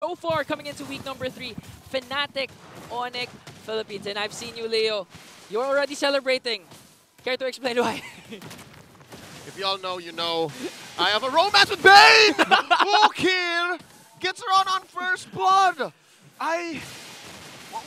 So far, coming into week number 3, Fnatic, Onic, Philippines. And I've seen you, Leo. You're already celebrating. Care to explain why? If y'all know, you know. I have a romance with Bane! Fullgame gets her on first blood.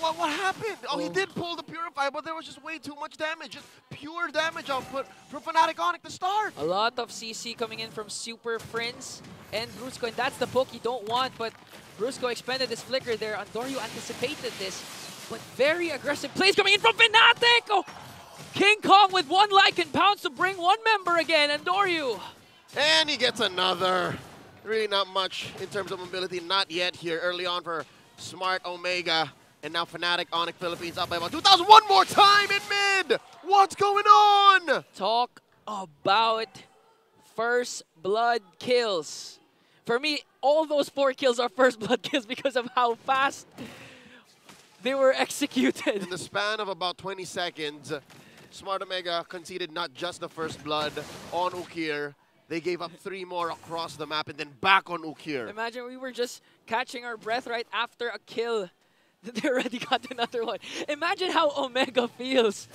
What happened? Oh, he did pull the Purify, but there was just way too much damage. Just pure damage output from Fnatic Onic to start. A lot of CC coming in from Super Prince and Brusco, and that's the poke you don't want, but Brusco expended his flicker there. Andoryu anticipated this, but very aggressive plays coming in from Fnatic! Oh, King Kong with one Lycan pounce to bring one member again, Andoryu. And he gets another. Really not much in terms of mobility, not yet here early on for Smart Omega. And now Fnatic Onic Philippines up by about 2,000. One more time in mid! What's going on? Talk about first blood kills. For me, all those 4 kills are first blood kills because of how fast they were executed. In the span of about 20 seconds, Smart Omega conceded not just the first blood on Ukir. They gave up 3 more across the map and then back on Ukir. Imagine we were just catching our breath right after a kill. They already got another one. Imagine how Omega feels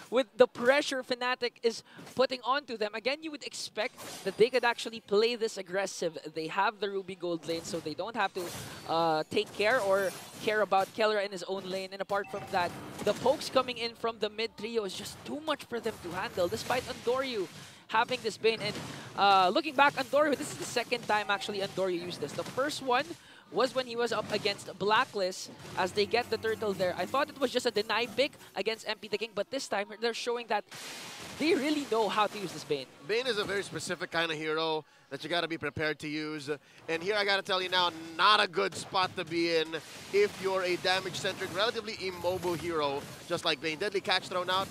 with the pressure Fnatic is putting onto them. Again, you would expect that they could actually play this aggressive. They have the Ruby Gold lane, so they don't have to take care or care about Keller in his own lane. And apart from that, the pokes coming in from the mid trio is just too much for them to handle, despite Andoryu having this Bane. And looking back, Andoryu, this is the second time actually Andoryu used this. The first one was when he was up against Blacklist as they get the turtle there. I thought it was just a deny pick against MP the King, but this time they're showing that they really know how to use this Bane. Bane is a very specific kind of hero that you got to be prepared to use. And here I got to tell you now, not a good spot to be in if you're a damage-centric, relatively immobile hero, just like Bane. Deadly catch thrown out.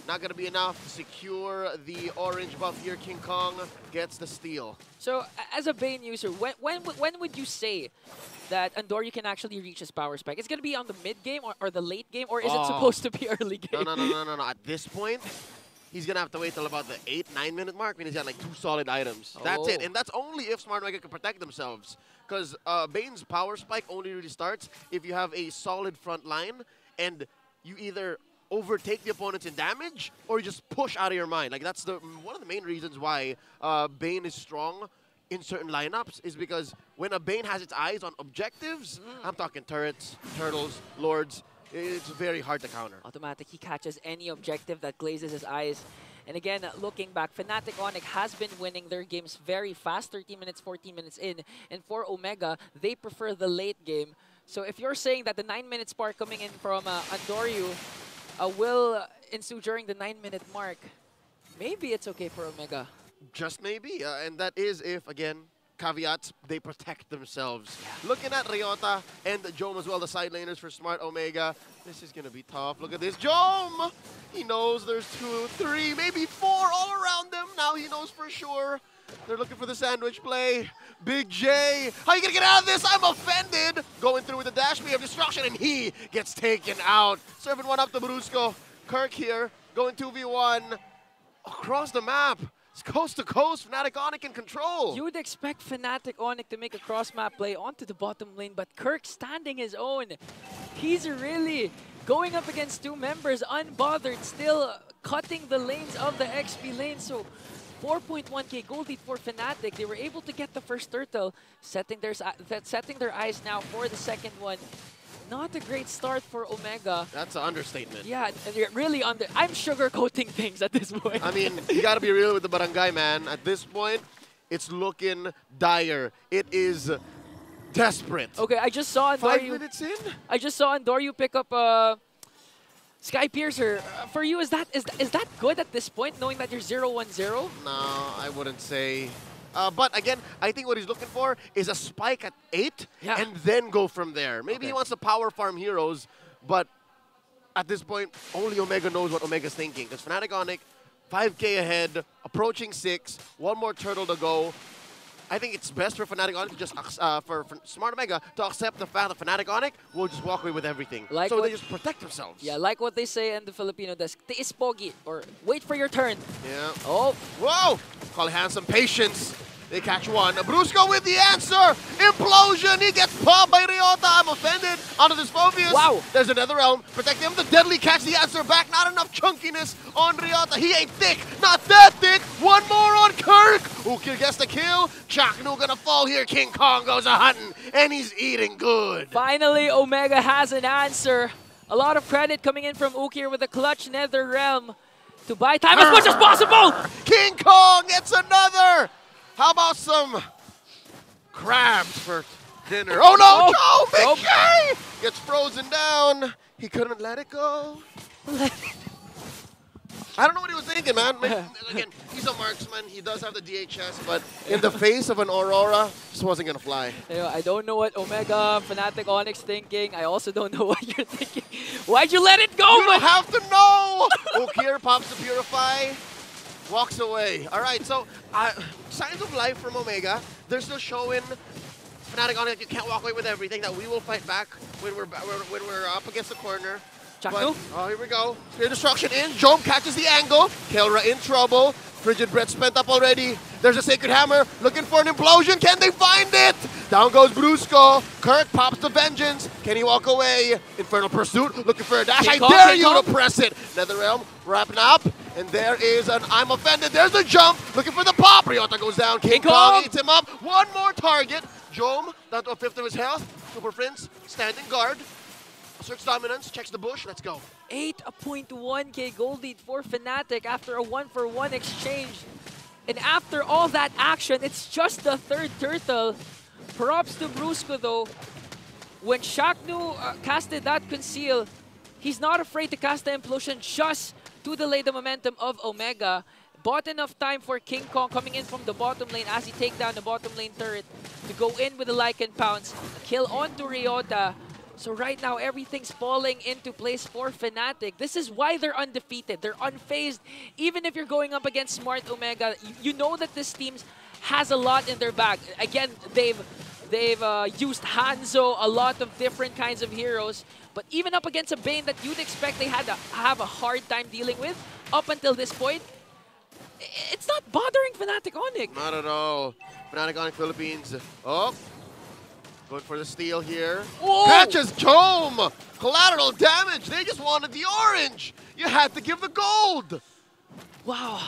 Not going to be enough to secure the orange buff here. King Kong gets the steal. So, as a Bane user, when would you say that Andoryu can actually reach his power spike? It's going to be on the mid game or the late game, or is it supposed to be early game? No. At this point, he's going to have to wait till about the 8-9 minute mark when he's got like 2 solid items. That's it. And that's only if Smart Omega can protect themselves. Because Bane's power spike only really starts if you have a solid front line and you either overtake the opponents in damage, or you just push out of your mind. Like that's one of the main reasons why Bane is strong in certain lineups is because when a Bane has its eyes on objectives, I'm talking turrets, turtles, lords, it's very hard to counter. Automatic, he catches any objective that glazes his eyes. And again, looking back, Fnatic Onic has been winning their games very fast, 13 minutes, 14 minutes in. And for Omega, they prefer the late game. So if you're saying that the 9-minute spark coming in from Andoryu will ensue during the 9-minute mark, maybe it's okay for Omega. Just maybe, and that is if, again, caveats, they protect themselves. Yeah. Looking at Ryota and Jome as well, the side laners for Smart Omega, this is going to be tough. Look at this, Jome! He knows there's 2, 3, maybe 4 all around them. Now he knows for sure. They're looking for the sandwich play. Big J, how you gonna get out of this? I'm offended. Going through with the dash me of destruction, and he gets taken out. Serving one up to Brusco. Kirk here, going 2v1 across the map. It's coast to coast, Fnatic Onic in control. You would expect Fnatic Onic to make a cross-map play onto the bottom lane, but Kirk standing his own. He's really going up against 2 members, unbothered, still cutting the lanes of the XP lane. So 4.1k gold lead for Fnatic. They were able to get the first turtle, setting their eyes now for the second one. Not a great start for Omega. That's an understatement. Yeah, and you're really I'm sugarcoating things at this point. I mean, you gotta be real with the barangay, man. At this point, it's looking dire. It is desperate. Okay, I just saw Andoryu. 5 minutes in? I just saw Andoryu pick up Sky Piercer. For you, is that good at this point, knowing that you're 0-1-0? No, I wouldn't say. But again, I think what he's looking for is a spike at 8 and then go from there. Maybe he wants to power farm heroes, but at this point, only Omega knows what Omega's thinking. Because Fnatic Onic, 5k ahead, approaching 6, 1 more turtle to go. I think it's best for Fnatic Onic to just, for Smart Omega to accept the fact that Fnatic Onic will just walk away with everything. Like so they just protect themselves. Yeah, like what they say in the Filipino desk, tiis pogi, or wait for your turn. Yeah. Oh. Whoa! Call handsome patience. They catch one. Brusco with the answer. Implosion. He gets popped by Ryota. I'm offended. Onto this Phobius. Wow. There's another realm. Protecting him. The deadly catch the answer back. Not enough chunkiness on Ryota. He ain't thick. Not that thick. One more on Kirk. Ukir gets the kill. Chaknu gonna fall here. King Kong goes a-hunting. And he's eating good. Finally, Omega has an answer. A lot of credit coming in from Ukir with a clutch Nether Realm to buy time as much as possible. King Kong gets another. How about some crabs for dinner? Oh no, Joe! Big K gets frozen down. He couldn't let it go. I don't know what he was thinking, man. Again, he's a marksman. He does have the DHS, but in the face of an Aurora, this wasn't going to fly. You know, I don't know what Omega, Fnatic, Onyx thinking. I also don't know what you're thinking. Why'd you let it go? You don't have to know! Ukir pops the Purify, walks away. All right, so signs of life from Omega. They're still showing Fnatic, Onyx, you can't walk away with everything, that we will fight back when we're up against the corner. But, oh, here we go. Spear Destruction in. Jom catches the angle. Kelra in trouble. Frigid Breath spent up already. There's a Sacred Hammer. Looking for an implosion. Can they find it? Down goes Brusco. Kirk pops the Vengeance. Can he walk away? Infernal Pursuit. Looking for a dash. I dare you to press it. NetherRealm wrapping up. And there is an I'm offended. There's the jump. Looking for the pop. Ryota goes down. King Kong eats him up. One more target. Jom, down to a fifth of his health. Super Prince, standing guard. Search dominance, checks the bush, let's go. 8.1k gold lead for Fnatic after a 1-for-1 exchange. And after all that action, it's just the third turtle. Props to Brusco though. When Shaknu casted that conceal, he's not afraid to cast the implosion just to delay the momentum of Omega. Bought enough time for King Kong coming in from the bottom lane as he take down the bottom lane turret to go in with the Lycan Pounce. A kill onto Ryota. So right now, everything's falling into place for Fnatic. This is why they're undefeated. They're unfazed. Even if you're going up against Smart Omega, you know that this team has a lot in their bag. Again, they've used Hanzo, a lot of different kinds of heroes. But even up against a Bane that you'd expect they had to have a hard time dealing with, up until this point, it's not bothering Fnatic Onic. Not at all. Fnatic Onic Philippines. Oh. Going for the steal here. Whoa. Catches Jom! Collateral damage! They just wanted the orange! You had to give the gold! Wow.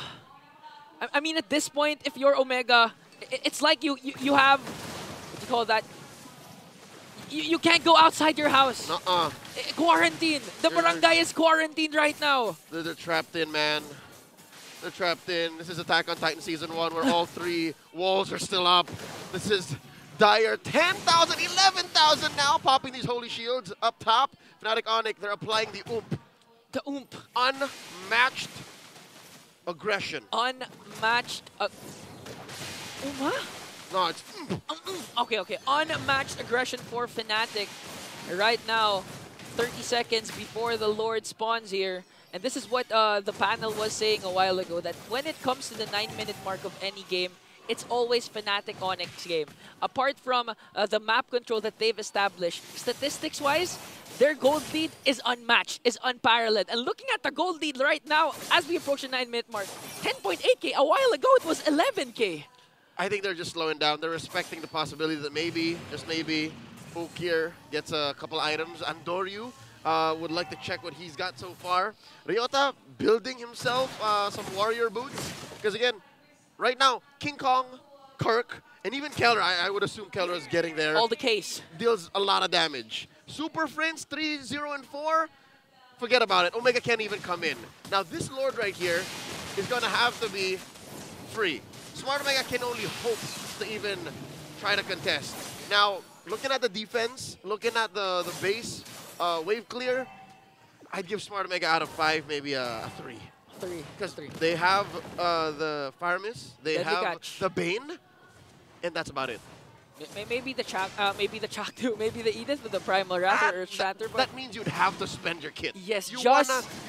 I mean, at this point, if you're Omega, it's like you have, what do you call that? You can't go outside your house. Quarantine. The barangay is quarantined right now. They're trapped in, man. They're trapped in. This is Attack on Titan Season 1 where all three walls are still up. This is dire. 10,000, 11,000 now, popping these holy shields up top. Fnatic Onic, they're applying the oomph. The oomph. Unmatched aggression. Unmatched. No, it's Okay. Unmatched aggression for Fnatic. Right now, 30 seconds before the Lord spawns here. And this is what the panel was saying a while ago, that when it comes to the 9-minute mark of any game, it's always Fnatic Onyx game. Apart from the map control that they've established, statistics-wise, their gold lead is unmatched, is unparalleled. And looking at the gold lead right now, as we approach the 9-minute mark, 10.8k. A while ago, it was 11k. I think they're just slowing down. They're respecting the possibility that maybe, just maybe, Ukir gets a couple items. Andoryu would like to check what he's got so far. Ryota building himself some warrior boots. Because again, right now, King Kong, Kirk, and even Keller, I would assume Keller is getting there. All the case. Deals a lot of damage. Super Friends 3, 0, and 4, forget about it. Omega can't even come in. Now this Lord right here is going to have to be free. Smart Omega can only hope to even try to contest. Now, looking at the defense, looking at the base wave clear, I'd give Smart Omega out of 5 maybe a 3. Because they have the Fire Mist, they have the Bane, and that's about it. Maybe the Chaktu, maybe the Edith with the Primal Wrath or Earth Shatter. That means you'd have to spend your kit. Yes, you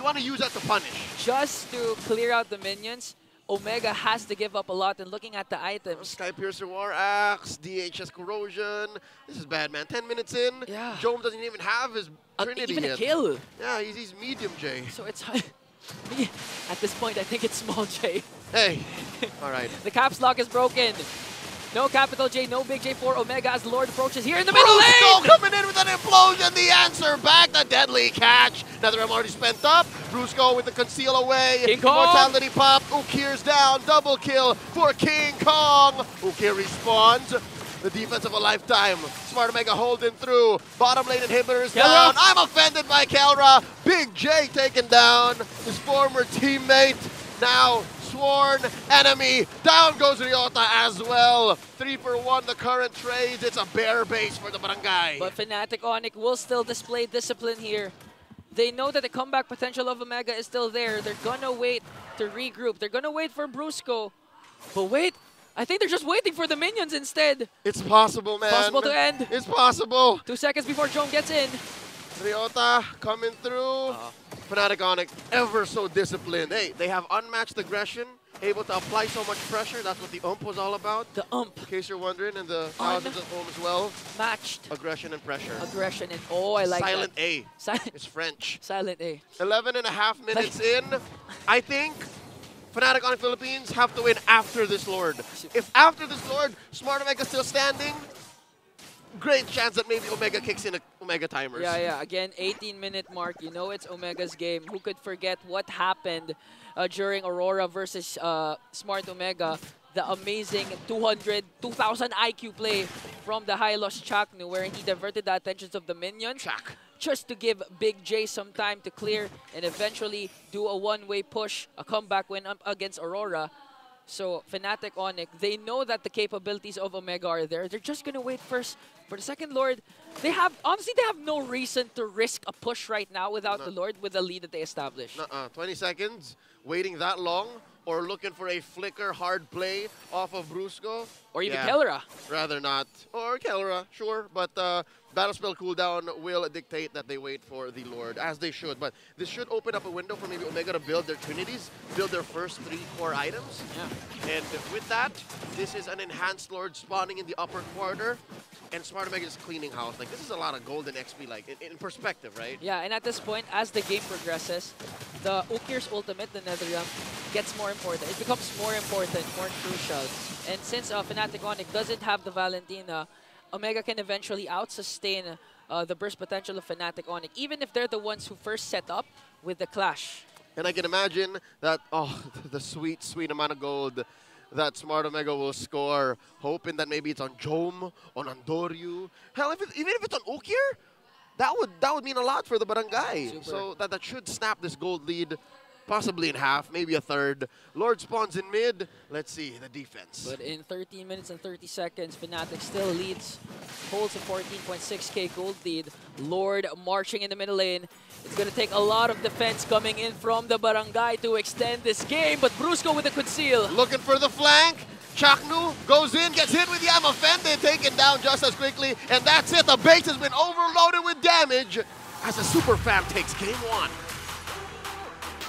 wanna use that to punish. Just to clear out the minions, Omega has to give up a lot. And looking at the items, Sky Piercer War Axe, DHS Corrosion. This is bad, man. 10 minutes in, yeah. Jom doesn't even have his Trinity even yet. a kill. Yeah, he's medium J. So it's at this point, I think it's small J. Hey, all right. The caps lock is broken. No capital J, no big J for Omega as Lord approaches here in the middle Brusco lane! coming in with an implosion, the answer back, the deadly catch. Another M already spent up. Brusco with the conceal away. King Kong! Immortality pop, Ukir's down, double kill for King Kong. Ukir respawns. The defense of a lifetime. Smart Omega holding through. Bottom lane inhibitors down. I'm offended by Kelra. Big J taken down. His former teammate. Now sworn enemy. Down goes Ryota as well. 3 for 1 the current trades. It's a bare base for the barangay. But Fnatic Onic will still display discipline here. They know that the comeback potential of Omega is still there. They're gonna wait to regroup. They're gonna wait for Brusco. But wait, I think they're just waiting for the minions instead. It's possible, man. Possible to end. It's possible. 2 seconds before Jome gets in. Ryota coming through. Fnatic Onic, ever so disciplined. Hey, they have unmatched aggression, able to apply so much pressure. That's what the ump was all about. The ump. In case you're wondering, and the thousands at home as well. Matched. Aggression and pressure. Aggression and I like Silent that. A. Silent. It's French. Silent A. 11.5 minutes in. I think Fnatic Onic Philippines have to win after this Lord. If after this Lord, Smart Omega still standing, great chance that maybe Omega kicks in a Omega timers. Yeah. Again, 18-minute mark. You know it's Omega's game. Who could forget what happened during Aurora versus Smart Omega? The amazing 2,000 IQ play from the high-loss Chaknu, wherein he diverted the attentions of the minions just to give Big J some time to clear and eventually do a one-way push, a comeback win up against Aurora. So Fnatic Onic, they know that the capabilities of Omega are there. They're just gonna wait first for the second Lord. Honestly, they have no reason to risk a push right now without the Lord, with the lead that they established. 20 seconds, waiting that long, or looking for a flicker hard play off of Brusco. Or even Kelra. Rather not. Or Kelra, sure. But battle spell cooldown will dictate that they wait for the Lord, as they should. But this should open up a window for maybe Omega to build their Trinities, build their first 3 core items. Yeah. And with that, this is an enhanced Lord spawning in the upper quarter. And Smart Omega is cleaning house. Like, this is a lot of golden XP, like, in perspective, right? Yeah, and at this point, as the game progresses, the Ukir's ultimate, the Netherrealm, gets more important. It becomes more important, more crucial. And since Fnatic Onic doesn't have the Valentina, Omega can eventually out-sustain the burst potential of Fnatic Onic, even if they're the ones who first set up with the clash. And I can imagine that, the sweet, sweet amount of gold that Smart Omega will score, hoping that maybe it's on Jome, on Andoryu. Hell, even if it's on Ukir, that would mean a lot for the barangay. Super. So that should snap this gold lead, possibly in half, maybe a third. Lord spawns in mid. Let's see the defense. But in 13 minutes and 30 seconds, Fnatic still leads, holds a 14.6k gold lead. Lord marching in the middle lane. It's going to take a lot of defense coming in from the barangay to extend this game, but Brusco with a conceal. Looking for the flank. Chaknu goes in, gets hit with the I'm offended, taken down just as quickly, and that's it. The base has been overloaded with damage as the Super Fam takes game 1.